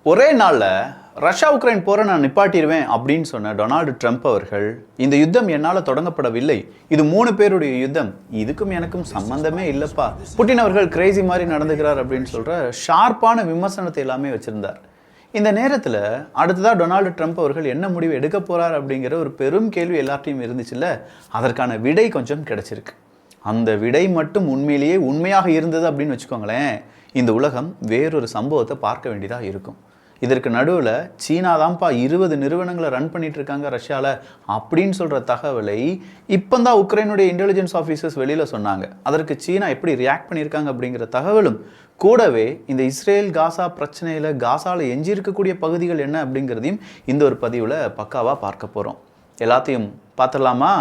ஒரே நாளில் Russia Ukraine போரை நான் நிப்பாட்டிடுவேன் அப்படின்னு சொன்ன டொனால்டு ட்ரம்ப் அவர்கள் இந்த யுத்தம் என்னால் தொடங்கப்படவில்லை, இது 3 பேருடைய யுத்தம், இதுக்கும் எனக்கும் சம்பந்தமே இல்லைப்பா, புட்டின் அவர்கள் கிரேசி மாதிரி நடந்துக்கிறார் அப்படின்னு சொல்கிற ஷார்ப்பான விமர்சனத்தை எல்லாமே வச்சுருந்தார். இந்த நேரத்தில் அடுத்ததாக டொனால்டு ட்ரம்ப் அவர்கள் என்ன முடிவு எடுக்க போகிறார் அப்படிங்கிற ஒரு பெரும் கேள்வி எல்லாத்தையும் இருந்துச்சுல்ல, அதற்கான விடை கொஞ்சம் கிடைச்சிருக்கு. அந்த விடை மட்டும் உண்மையிலேயே உண்மையாக இருந்தது அப்படின்னு வச்சுக்கோங்களேன், இந்த உலகம் வேறொரு சம்பவத்தை பார்க்க வேண்டியதாக இருக்கும். இதற்கு நடுவில் சீனா தான்ப்பா 20 நிறுவனங்களை ரன் பண்ணிட்டு இருக்காங்க ரஷ்யாவில் அப்படின்னு சொல்கிற தகவலை இப்போ தான் உக்ரைனுடைய இன்டெலிஜென்ஸ் ஆஃபீஸர்ஸ் வெளியில் சொன்னாங்க. அதற்கு சீனா எப்படி ரியாக்ட் பண்ணியிருக்காங்க அப்படிங்கிற தகவலும் கூடவே இந்த இஸ்ரேல் காசா பிரச்சனையில் காசாவில் எஞ்சி இருக்கக்கூடிய பகுதிகள் என்ன அப்படிங்கிறதையும் இந்த ஒரு பதிவில் பக்காவாக பார்க்க போகிறோம். எல்லாத்தையும் பார்த்துடலாமா?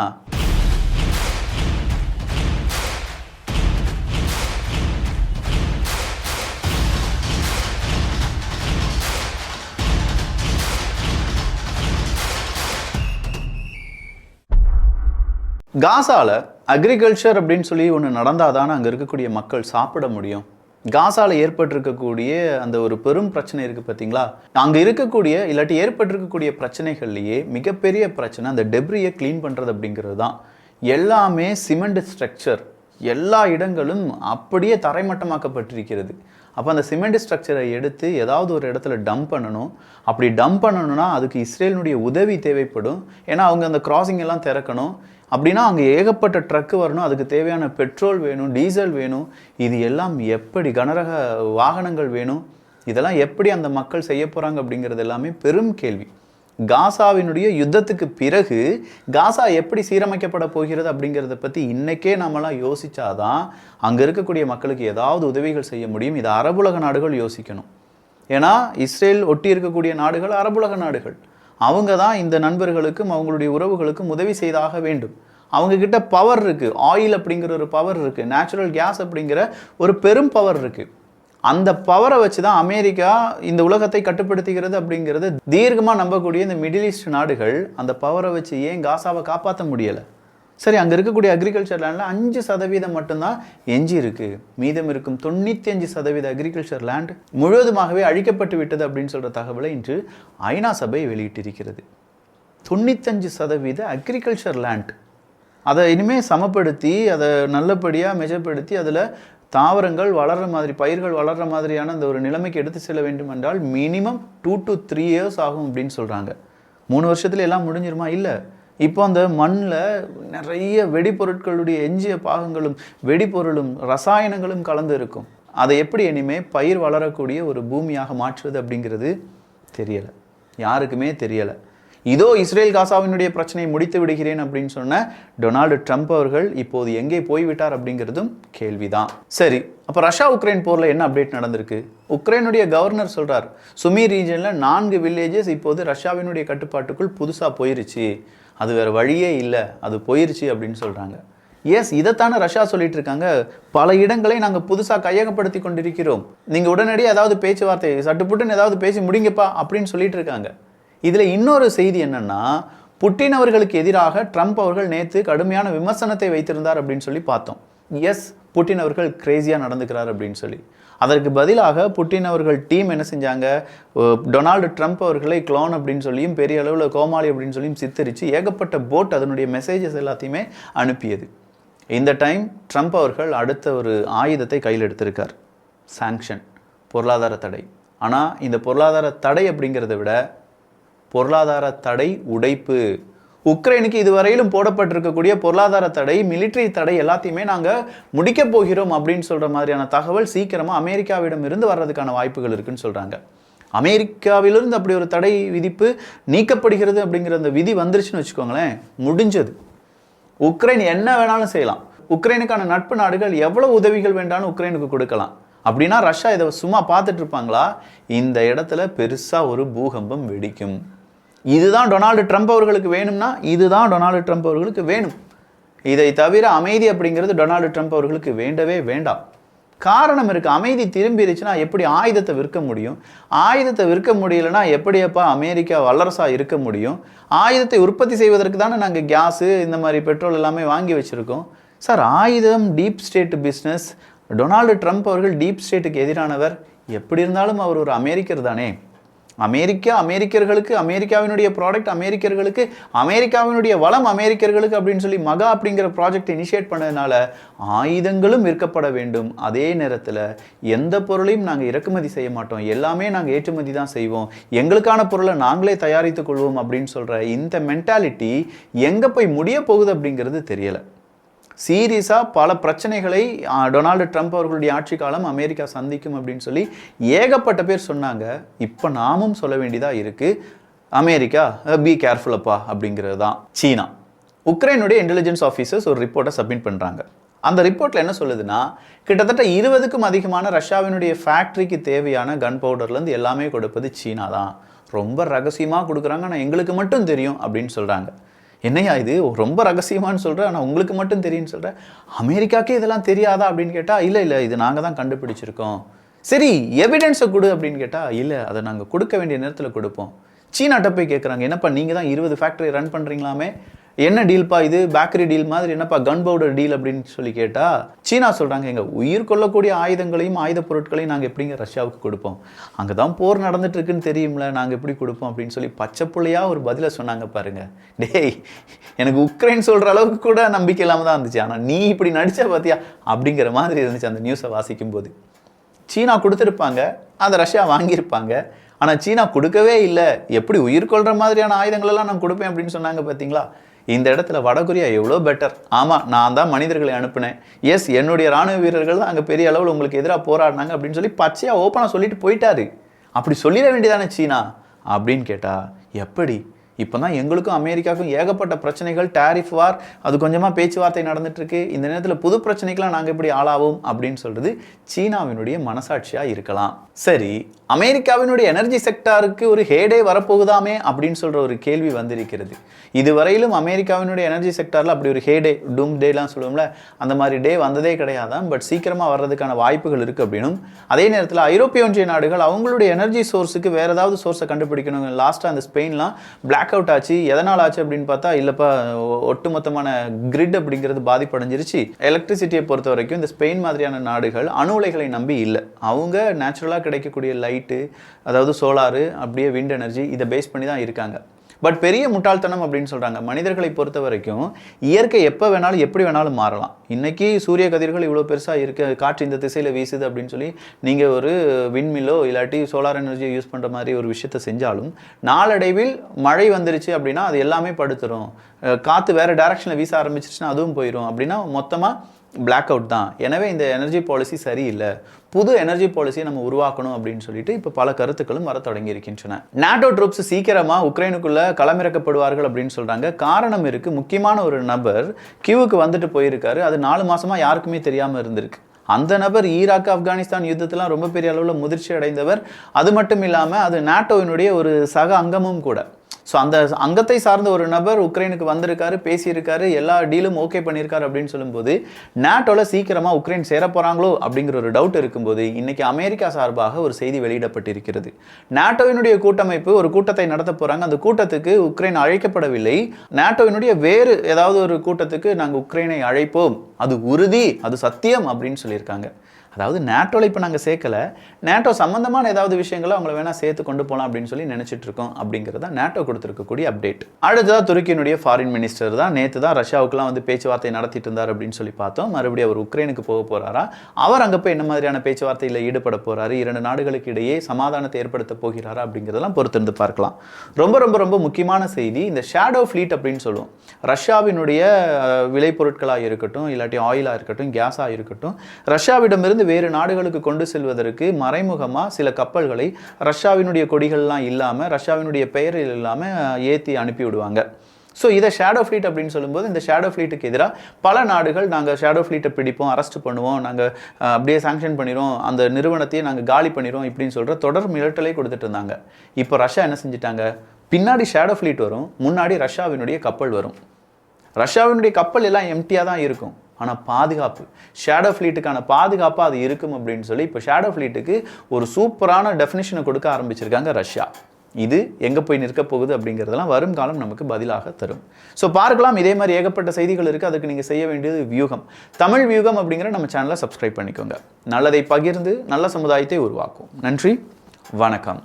காசாவில் அக்ரிகல்ச்சர் அப்படின்னு சொல்லி ஒன்று நடந்தால் தானே அங்கே இருக்கக்கூடிய மக்கள் சாப்பிட முடியும். காசாவில் ஏற்பட்டிருக்கக்கூடிய அந்த ஒரு பெரும் பிரச்சனை இருக்குது பார்த்தீங்களா, அங்கே இருக்கக்கூடிய இல்லாட்டி ஏற்பட்டிருக்கக்கூடிய பிரச்சனைகள்லேயே மிகப்பெரிய பிரச்சனை அந்த டெப்ரியை க்ளீன் பண்ணுறது அப்படிங்கிறது தான். எல்லாமே சிமெண்ட் ஸ்ட்ரக்சர், எல்லா இடங்களும் அப்படியே தரைமட்டமாக்கப்பட்டிருக்கிறது. அப்போ அந்த சிமெண்ட் ஸ்ட்ரக்சரை எடுத்து ஏதாவது ஒரு இடத்துல டம்ப் பண்ணணும். அப்படி டம்ப் பண்ணணும்னா அதுக்கு இஸ்ரேலினுடைய உதவி தேவைப்படும். ஏன்னா அவங்க அந்த கிராசிங் எல்லாம் திறக்கணும். அப்படின்னா அங்கே ஏகப்பட்ட ட்ரக்கு வரணும், அதுக்கு தேவையான பெட்ரோல் வேணும், டீசல் வேணும், இது எல்லாம் எப்படி கனரக வாகனங்கள் வேணும், இதெல்லாம் எப்படி அந்த மக்கள் செய்ய போகிறாங்க அப்படிங்கிறது எல்லாமே பெரும் கேள்வி. காசாவினுடைய யுத்தத்துக்கு பிறகு காசா எப்படி சீரமைக்கப்பட போகிறது அப்படிங்கிறத பற்றி இன்றைக்கே நம்மளாம் யோசித்தாதான் அங்கே இருக்கக்கூடிய மக்களுக்கு ஏதாவது உதவிகள் செய்ய முடியும். இது அரபுலக நாடுகள் யோசிக்கணும். ஏன்னா இஸ்ரேல் ஒட்டி இருக்கக்கூடிய நாடுகள் அரபுலக நாடுகள். அவங்க தான் இந்த நண்பர்களுக்கும் அவங்களுடைய உறவுகளுக்கும் உதவி செய்தாக வேண்டும். அவங்கக்கிட்ட பவர் இருக்குது, ஆயில் அப்படிங்கிற ஒரு பவர் இருக்குது, நேச்சுரல் கேஸ் அப்படிங்கிற ஒரு பெரும் பவர் இருக்குது. அந்த பவரை வச்சு தான் அமெரிக்கா இந்த உலகத்தை கட்டுப்படுத்துகிறது அப்படிங்கிறது தீர்க்கமாக நம்பக்கூடிய இந்த மிடில் ஈஸ்ட் நாடுகள் அந்த பவரை வச்சு ஏன் காசாவை காப்பாற்ற முடியலை? சரி, அங்கே இருக்கக்கூடிய அக்ரிகல்ச்சர் லேண்டில் 5% மட்டும்தான் எஞ்சி இருக்குது. மீதம் இருக்கும் 95% அக்ரிகல்ச்சர் லேண்ட் முழுவதுமாகவே அழிக்கப்பட்டு விட்டது அப்படின்னு சொல்கிற தகவலை இன்று ஐநா சபை வெளியிட்டிருக்கிறது. 95% அக்ரிகல்ச்சர் லேண்ட், அதை இனிமேல் சமப்படுத்தி அதை நல்லபடியாக மெஜப்படுத்தி அதில் தாவரங்கள் வளர்கிற மாதிரி, பயிர்கள் வளர்கிற மாதிரியான அந்த ஒரு நிலைமைக்கு எடுத்து செல்ல வேண்டும் என்றால் மினிமம் 2 to 3 years ஆகும் அப்படின்னு சொல்கிறாங்க. 3 வருஷத்துல எல்லாம் முடிஞ்சிருமா? இல்லை. இப்போ அந்த மண்ணில் நிறைய வெடிப்பொருட்களுடைய எஞ்சிய பாகங்களும் வெடிப்பொருளும் ரசாயனங்களும் கலந்து இருக்கும். அதை எப்படி இனிமேல் பயிர் வளரக்கூடிய ஒரு பூமியாக மாற்றுவது அப்படிங்கிறது தெரியலை, யாருக்குமே தெரியலை. இதோ இஸ்ரேல் காசாவினுடைய பிரச்சனையை முடித்து விடுகிறேன் அப்படின்னு சொன்ன டொனால்டு ட்ரம்ப் அவர்கள் இப்போது எங்கே போய்விட்டார் அப்படிங்கிறதும் கேள்விதான். சரி, அப்போ ரஷ்யா உக்ரைன் போரில் என்ன அப்டேட் நடந்திருக்கு? உக்ரைனுடைய கவர்னர் சொல்கிறார், சுமி ரீஜனில் 4 வில்லேஜஸ் இப்போது ரஷ்யாவினுடைய கட்டுப்பாட்டுக்குள் புதுசாக போயிருச்சு, அது வேறு வழியே இல்லை, அது போயிருச்சு அப்படின்னு சொல்கிறாங்க. எஸ், இதைத்தானே ரஷ்யா சொல்லிட்டு இருக்காங்க. பல இடங்களை நாங்கள் புதுசாக கையகப்படுத்தி கொண்டிருக்கிறோம், நீங்கள் உடனடியாக ஏதாவது பேச்சுவார்த்தை சட்டுப்புட்டுன்னு ஏதாவது பேசி முடிங்கப்பா அப்படின்னு சொல்லிட்டு இருக்காங்க. இதில் இன்னொரு செய்தி என்னென்னா, புட்டின் அவர்களுக்கு எதிராக ட்ரம்ப் அவர்கள் நேற்று கடுமையான விமர்சனத்தை வைத்திருந்தார் அப்படின்னு சொல்லி பார்த்தோம். எஸ், புட்டின் அவர்கள் கிரேசியாக நடந்துக்கிறார் அப்படின்னு சொல்லி. அதற்கு பதிலாக புட்டின் அவர்கள் டீம் என்ன செஞ்சாங்க, டொனால்டு ட்ரம்ப் அவர்களை க்ளோன் அப்படின்னு சொல்லியும் பெரிய அளவில் கோமாளி அப்படின்னு சொல்லியும் சித்தரித்து ஏகப்பட்ட போட் அதனுடைய மெசேஜஸ் எல்லாத்தையுமே அனுப்பியது. இந்த டைம் ட்ரம்ப் அவர்கள் அடுத்த ஒரு ஆயுதத்தை கையில் எடுத்திருக்கார், சாங்ஷன், பொருளாதார தடை. ஆனால் இந்த பொருளாதார தடை அப்படிங்கிறத விட பொருளாதார தடை உடைப்பு. உக்ரைனுக்கு இதுவரையிலும் போடப்பட்டிருக்கக்கூடிய பொருளாதார தடை, மிலிட்ரி தடை எல்லாத்தையுமே நாங்கள் முடிக்க போகிறோம் அப்படின்னு சொல்கிற மாதிரியான தகவல் சீக்கிரமாக அமெரிக்காவிடம் இருந்து வர்றதுக்கான வாய்ப்புகள் இருக்குன்னு சொல்கிறாங்க. அமெரிக்காவிலிருந்து அப்படி ஒரு தடை விதிப்பு நீக்கப்படுகிறது அப்படிங்கிற அந்த விதி வந்துருச்சுன்னு வச்சுக்கோங்களேன், முடிஞ்சது. உக்ரைன் என்ன வேணாலும் செய்யலாம். உக்ரைனுக்கான நட்பு நாடுகள் எவ்வளோ உதவிகள் வேண்டாலும் உக்ரைனுக்கு கொடுக்கலாம். அப்படின்னா ரஷ்யா இதை சும்மா பார்த்துட்டு இருப்பாங்களா? இந்த இடத்துல பெருசாக ஒரு பூகம்பம் வெடிக்கும். இதுதான் டொனால்டு ட்ரம்ப் அவர்களுக்கு வேணும்னா இதுதான் டொனால்டு ட்ரம்ப் அவர்களுக்கு வேணும். இதை தவிர அமைதி அப்படிங்கிறது டொனால்டு ட்ரம்ப் அவர்களுக்கு வேண்டவே வேண்டாம். காரணம் இருக்குது, அமைதி திரும்பிடுச்சுன்னா எப்படி ஆயுதத்தை விற்க முடியும்? ஆயுதத்தை விற்க முடியலன்னா எப்படியப்பா அமெரிக்கா வல்லரசாக இருக்க முடியும்? ஆயுதத்தை உற்பத்தி செய்வதற்கு தானே நாங்கள் கேஸு இந்த மாதிரி பெட்ரோல் எல்லாமே வாங்கி வச்சுருக்கோம். சார், ஆயுதம் deep state business. Donald Trump அவர்கள் டீப் ஸ்டேட்டுக்கு எதிரானவர். எப்படி இருந்தாலும் அவர் ஒரு அமெரிக்கர் தானே. அமெரிக்கர்களுக்கு அமெரிக்காவினுடைய ப்ராடக்ட் அமெரிக்கர்களுக்கு, அமெரிக்காவினுடைய வளம் அமெரிக்கர்களுக்கு அப்படின்னு சொல்லி மகா அப்படிங்கிற ப்ராஜெக்ட் இனிஷியேட் பண்ணதுனால ஆயுதங்களும் விற்கப்பட வேண்டும். அதே நேரத்தில் எந்த பொருளையும் நாங்கள் இறக்குமதி செய்ய மாட்டோம், எல்லாமே நாங்கள் ஏற்றுமதி தான் செய்வோம், எங்களுக்கான பொருளை நாங்களே தயாரித்துக் கொள்வோம் அப்படின்னு சொல்கிற இந்த மென்டாலிட்டி எங்கே போய் முடிய போகுது அப்படிங்கிறது தெரியலை. சீரியஸாக பல பிரச்சனைகளை டொனால்டு ட்ரம்ப் அவர்களுடைய ஆட்சி காலம் அமெரிக்கா சந்திக்கும் அப்படின்னு சொல்லி ஏகப்பட்ட பேர் சொன்னாங்க. இப்போ நாமும் சொல்ல வேண்டியதாக இருக்குது, அமெரிக்கா பி கேர்ஃபுல்லப்பா அப்படிங்கிறது தான். சீனா, உக்ரைனுடைய இன்டெலிஜென்ஸ் ஆஃபீஸர்ஸ் ஒரு ரிப்போர்ட்டை சப்மிட் பண்ணுறாங்க. அந்த ரிப்போர்ட்டில் என்ன சொல்லுதுன்னா, கிட்டத்தட்ட 20க்கும் அதிகமான ரஷ்யாவினுடைய ஃபேக்ட்ரிக்கு தேவையான கன் பவுடர்லேருந்து எல்லாமே கொடுப்பது சீனா தான். ரொம்ப ரகசியமாக கொடுக்குறாங்க, ஆனால் எங்களுக்கு மட்டும் தெரியும் அப்படின்னு சொல்கிறாங்க. என்னையா இது ரொம்ப ரகசியமானு சொல்கிறேன், ஆனால் உங்களுக்கு மட்டும் தெரியும்னு சொல்கிறேன், அமெரிக்காக்கே இதெல்லாம் தெரியாதா அப்படின்னு கேட்டால் இல்லை இது நாங்கள் தான் கண்டுபிடிச்சிருக்கோம். சரி எவிடன்ஸை கொடு அப்படின்னு கேட்டால் இல்லை, அதை நாங்கள் கொடுக்க வேண்டிய நேரத்தில் கொடுப்போம். சீனாட்ட போய் கேட்குறாங்க, என்னப்பா நீங்கள் தான் 20 ஃபேக்ட்ரி ரன் பண்ணுறீங்களாமே, என்ன டீல்ப்பா இது, பேக்கரி டீல் மாதிரி என்னப்பா கன் பவுடர் டீல் அப்படின்னு சொல்லி கேட்டால் சீனா சொல்கிறாங்க, எங்கள் உயிர் கொள்ளக்கூடிய ஆயுதங்களையும் ஆயுத பொருட்களையும் நாங்கள் எப்படிங்க ரஷ்யாவுக்கு கொடுப்போம், அங்கே தான் போர் நடந்துட்டு இருக்குன்னு தெரியும்ல, நாங்கள் எப்படி கொடுப்போம் அப்படின்னு சொல்லி பச்சை புள்ளையாக ஒரு பதிலை சொன்னாங்க பாருங்க. டேய், எனக்கு உக்ரைன் சொல்கிற அளவுக்கு கூட நம்பிக்கை இல்லாமல் தான் இருந்துச்சு, ஆனால் நீ இப்படி நடிச்சா பார்த்தியா அப்படிங்கிற மாதிரி இருந்துச்சு அந்த நியூஸை வாசிக்கும் போது. சீனா கொடுத்துருப்பாங்க, அதை ரஷ்யா வாங்கியிருப்பாங்க, ஆனால் சீனா கொடுக்கவே இல்லை. எப்படி உயிர் கொள்கிற மாதிரியான ஆயுதங்களெல்லாம் நான் கொடுப்பேன் அப்படின்னு சொன்னாங்க பார்த்தீங்களா. இந்த இடத்துல வடகொரியா எவ்வளோ பெட்டர். ஆமாம், நான் தான் மனிதர்களை அனுப்பினேன், எஸ் என்னுடைய ராணுவ வீரர்கள் தான் அங்கே பெரிய அளவில் உங்களுக்கு எதிராக போராடினாங்க அப்படின்னு சொல்லி பச்சையாக ஓப்பனாக சொல்லிட்டு போயிட்டாரு. அப்படி சொல்லிட வேண்டியதானே சீனா அப்படின்னு கேட்டால் எப்படி? இப்போ தான் எங்களுக்கும் அமெரிக்காவுக்கும் ஏகப்பட்ட பிரச்சனைகள், டேரிஃப் வார், அது கொஞ்சமாக பேச்சுவார்த்தை நடந்துட்டுருக்கு, இந்த நேரத்தில் புது பிரச்சனைக்கெலாம் நாங்கள் எப்படி ஆளாவோம் அப்படின்னு சொல்கிறது சீனாவினுடைய மனசாட்சியாக இருக்கலாம். சரி, அமெரிக்காவினுடைய எனர்ஜி செக்டாருக்கு ஒரு ஹேடே வரப்போகுதாமே அப்படின்னு சொல்கிற ஒரு கேள்வி வந்திருக்கிறது. இதுவரையிலும் அமெரிக்காவினுடைய எனர்ஜி செக்டாரில் அப்படி ஒரு ஹேடே, டூம் டேலாம் சொல்லுவோம்ல, அந்த மாதிரி டே வந்ததே கிடையாதான். பட் சீக்கிரமாக வர்றதுக்கான வாய்ப்புகள் இருக்குது அப்படின்னும், அதே நேரத்தில் ஐரோப்பிய ஒன்றிய நாடுகள் அவங்களுடைய எனர்ஜி சோர்ஸுக்கு வேறு ஏதாவது சோர்ஸை கண்டுபிடிக்கணும். லாஸ்ட்டாக அந்த ஸ்பெயின்லாம் பிளாக் அவுட் ஆச்சு, எதனால் ஆச்சு அப்படின்னு பார்த்தா இல்லைப்பா ஒட்டுமொத்தமான கிரிட் அப்படிங்கிறது பாதிப்படைஞ்சிருச்சு. எலக்ட்ரிசிட்டியை பொறுத்த வரைக்கும் இந்த ஸ்பெயின் மாதிரியான நாடுகள் அணு உலைகளை நம்பி இல்லை, அவங்க நேச்சுரலாக கிடைக்கக்கூடிய லைட்டு, அதாவது சோலாரு, அப்படியே விண்ட் எனர்ஜி, இதை பேஸ் பண்ணி தான் இருக்காங்க. பட் பெரிய முட்டாள்தனம் அப்படின்னு சொல்கிறாங்க. மனிதர்களை பொறுத்த வரைக்கும் இயற்கை எப்போ வேணாலும் எப்படி வேணாலும் மாறலாம். இன்றைக்கி சூரிய கதிர்கள் இவ்வளோ பெருசாக இருக்குது, காற்று இந்த திசையில் வீசுது அப்படின்னு சொல்லி நீங்கள் ஒரு விண்மில்லோ இல்லாட்டி சோலார் எனர்ஜியை யூஸ் பண்ணுற மாதிரி ஒரு விஷயத்தை செஞ்சாலும் நாளடைவில் மழை வந்துருச்சு அப்படின்னா அது எல்லாமே படுத்துரும். காற்று வேறு டைரக்ஷனில் வீச ஆரம்பிச்சிருச்சுன்னா அதுவும் போயிடும். அப்படின்னா மொத்தமாக பிளாக் அவுட் தான். எனவே இந்த எனர்ஜி பாலிசி சரியில்லை, புது எனர்ஜி பாலிசியை நம்ம உருவாக்கணும் அப்படின்னு சொல்லிட்டு இப்போ பல கருத்துக்களும் வர தொடங்கி இருக்கின்றன. நாட்டோ ட்ரூப்ஸ் சீக்கிரமாக உக்ரைனுக்குள்ள களமிறக்கப்படுவார்கள் அப்படின்னு சொல்கிறாங்க. காரணம் இருக்குது, முக்கியமான ஒரு நபர் கியூவுக்கு வந்துட்டு போயிருக்காரு, அது 4 மாதமாக யாருக்குமே தெரியாமல் இருந்திருக்கு. அந்த நபர் ஈராக் ஆப்கானிஸ்தான் யுத்தத்திலாம் ரொம்ப பெரிய அளவில் முதிர்ச்சி அடைந்தவர். அது மட்டும் இல்லாமல் அது நாட்டோவினுடைய ஒரு சக அங்கமும் கூட. ஸோ அந்த அங்கத்தை சார்ந்த ஒரு நபர் உக்ரைனுக்கு வந்திருக்காரு, பேசியிருக்காரு, எல்லா டீலும் ஓகே பண்ணியிருக்காரு அப்படின்னு சொல்லும்போது நாட்டோவில் சீக்கிரமாக உக்ரைன் சேர போகிறாங்களோ அப்படிங்கிற ஒரு டவுட் இருக்கும்போது இன்றைக்கி அமெரிக்கா சார்பாக ஒரு செய்தி வெளியிடப்பட்டிருக்கிறது. நாட்டோவினுடைய கூட்டமைப்பு ஒரு கூட்டத்தை நடத்த போகிறாங்க, அந்த கூட்டத்துக்கு உக்ரைன் அழைக்கப்படவில்லை. நாட்டோவினுடைய வேறு ஏதாவது ஒரு கூட்டத்துக்கு நாங்கள் உக்ரைனை அழைப்போம், அது உறுதி, அது சத்தியம் அப்படின்னு சொல்லியிருக்காங்க. அதாவது நேட்டோவில் இப்போ நாங்கள் சேர்க்கலை, நேட்டோ சம்மந்தமான ஏதாவது விஷயங்களை அவங்கள வேணால் சேர்த்து கொண்டு போகலாம் அப்படின்னு சொல்லி நினச்சிட்டு இருக்கோம் அப்படிங்கிறது தான் நேட்டோ கொடுத்துருக்கக்கூடிய அப்டேட். அடுத்ததாக துருக்கியினுடைய ஃபாரின் மினிஸ்டர் தான் நேற்று தான் ரஷ்யாவுக்குலாம் வந்து பேச்சுவார்த்தை நடத்திட்டு இருந்தார் அப்படின்னு சொல்லி பார்த்தோம். மறுபடியும் அவர் உக்ரைனுக்கு போக போகிறாரா, அவர் அங்கே போய் என்ன மாதிரியான பேச்சுவார்த்தையில் ஈடுபட போகிறாரு, 2 நாடுகளுக்கு இடையே சமாதானத்தை ஏற்படுத்த போகிறாரா அப்படிங்கிறதெல்லாம் பொறுத்திருந்து பார்க்கலாம். ரொம்ப ரொம்ப ரொம்ப முக்கியமான செய்தி, இந்த ஷேடோ ஃப்ளீட் அப்படின்னு சொல்லுவோம். ரஷ்யாவினுடைய விளைபொருட்களாக இருக்கட்டும், இல்லாட்டி ஆயிலாக இருக்கட்டும், கேஸாக இருக்கட்டும், ரஷ்யாவிடமிருந்து வேறு நாடுகளுக்கு கொண்டு செல்வதற்கு மறைமுகமாக சில கப்பல்களை ரஷ்யாவினுடைய கொடிகள்லாம் இல்லாமல், ரஷ்யாவினுடைய பெயரில் இல்லாமல் ஏற்றி அனுப்பிவிடுவாங்க. ஸோ இதை ஷேடோ ஃப்ளீட் அப்படின்னு சொல்லும்போது இந்த ஷேடோ ஃப்ளீட்டுக்கு எதிராக பல நாடுகள் நாங்கள் ஷேடோ ஃப்ளீட்டை பிடிப்போம், அரெஸ்ட் பண்ணுவோம், நாங்கள் அப்படியே சாங்ஷன் பண்ணிடுவோம், அந்த நிறுவனத்தையே நாங்கள் காலி பண்ணிடுவோம் இப்படின்னு சொல்கிற தொடர் மிரட்டலை கொடுத்துட்டு இருந்தாங்க. இப்போ ரஷ்யா என்ன செஞ்சிட்டாங்க, பின்னாடி ஷேடோ ஃப்ளீட் வரும், முன்னாடி ரஷ்யாவினுடைய கப்பல் வரும். ரஷ்யாவினுடைய கப்பல் எல்லாம் எம்டியாக தான் இருக்கும், ஆனால் பாதுகாப்பு, ஷேடோ ஃப்ளீட்டுக்கான பாதுகாப்பாக அது இருக்கும் அப்படின்னு சொல்லி இப்போ ஷேடோ ஃப்ளீட்டுக்கு ஒரு சூப்பரான டெஃபினிஷனை கொடுக்க ஆரம்பிச்சிருக்காங்க ரஷ்யா. இது எங்கே போய் நிற்க போகுது அப்படிங்கிறதெல்லாம் வரும் காலம் நமக்கு பதிலாக தரும். ஸோ பார்க்கலாம், இதே மாதிரி ஏகப்பட்ட செய்திகள் இருக்குது. அதுக்கு நீங்கள் செய்ய வேண்டியது வியூகம், தமிழ் வியூகம் அப்படிங்கிற நம்ம சேனலை சப்ஸ்கிரைப் பண்ணிக்கோங்க. நல்லதை பகிர்ந்து நல்ல சமுதாயத்தை உருவாக்கும். நன்றி, வணக்கம்.